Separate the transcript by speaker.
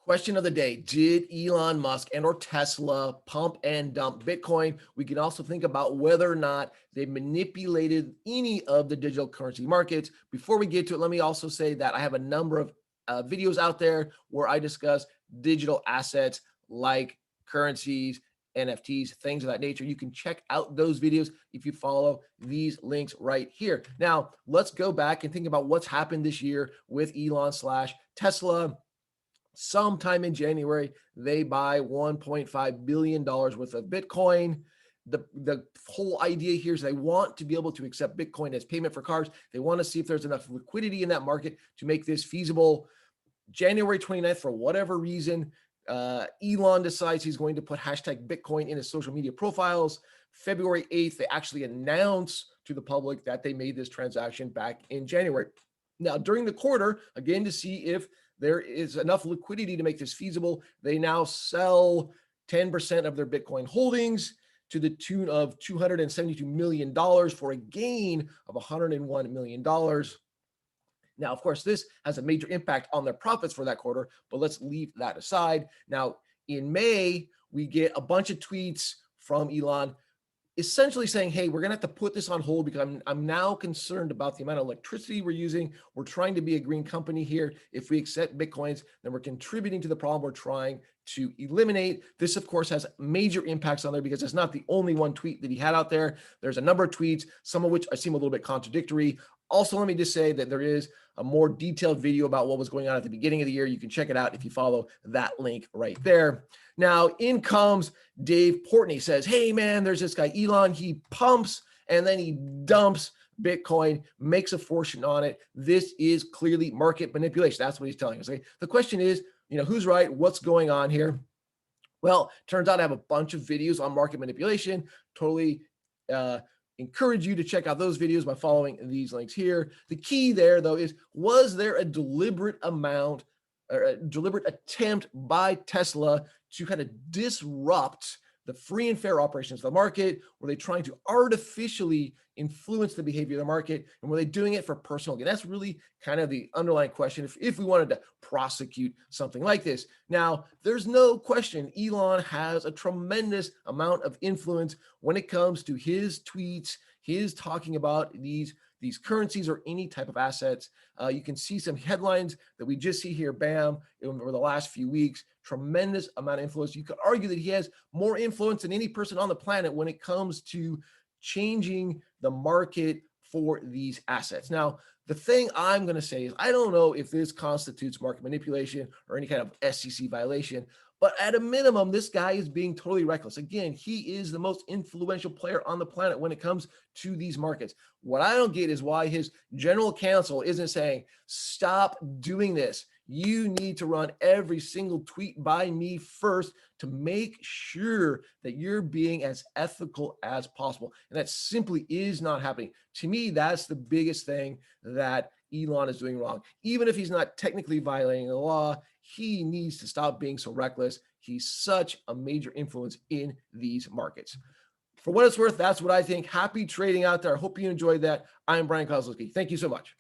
Speaker 1: Question of the day: did Elon Musk and or Tesla pump and dump Bitcoin? We can also think about whether or not they manipulated any of the digital currency markets. Before we get to it, let me also say that I have a number of videos out there where I discuss digital assets like currencies, NFTs, things of that nature. You can check out those videos if you follow these links right here. Now, let's go back and think about what's happened this year with Elon slash Tesla. Sometime in January, they buy $1.5 billion worth of Bitcoin. The whole idea here is they want to be able to accept Bitcoin as payment for cars. They want to see if there's enough liquidity in that market to make this feasible. January 29th, for whatever reason, Elon decides he's going to put hashtag Bitcoin in his social media profiles. February 8th, they actually announce to the public that they made this transaction back in January. Now, during the quarter, again, to see if there is enough liquidity to make this feasible, they now sell 10% of their Bitcoin holdings to the tune of $272 million for a gain of $101 million. Now, of course, this has a major impact on their profits for that quarter, but let's leave that aside. Now, in May, we get a bunch of tweets from Elon essentially saying, hey, we're going to have to put this on hold because I'm now concerned about the amount of electricity we're using. We're trying to be a green company here. If we accept Bitcoins, then we're contributing to the problem we're trying to eliminate. This, of course, has major impacts on there because it's not the only one tweet that he had out there. There's a number of tweets, some of which I seem a little bit contradictory. Also, let me just say that there is a more detailed video about what was going on at the beginning of the year. You can check it out if you follow that link right there. Now, in comes Dave Portnoy, says, hey, man, there's this guy, Elon. He pumps and then he dumps Bitcoin, makes a fortune on it. This is clearly market manipulation. That's what he's telling us. Okay? The question is, who's right? What's going on here? Well, turns out I have a bunch of videos on market manipulation. Totally encourage you to check out those videos by following these links here. The key there, though, is was there a deliberate amount or a deliberate attempt by Tesla to kind of disrupt the free and fair operations of the market? Were they trying to artificially influence the behavior of the market? And were they doing it for personal gain? That's really kind of the underlying question if we wanted to prosecute something like this. Now, there's no question Elon has a tremendous amount of influence when it comes to his tweets, his talking about these currencies or any type of assets. You can see some headlines that we just see here, bam, over the last few weeks. Tremendous amount of influence. You could argue that he has more influence than any person on the planet when it comes to changing the market for these assets. Now, the thing I'm going to say is I don't know if this constitutes market manipulation or any kind of SEC violation, but at a minimum, this guy is being totally reckless. Again, he is the most influential player on the planet when it comes to these markets. What I don't get is why his general counsel isn't saying, stop doing this. You need to run every single tweet by me first to make sure that you're being as ethical as possible. And that simply is not happening. To me, that's the biggest thing that Elon is doing wrong. Even if he's not technically violating the law, he needs to stop being so reckless. He's such a major influence in these markets. For what it's worth, that's what I think. Happy trading out there. I hope you enjoyed that. I'm Brian Kozlowski. Thank you so much.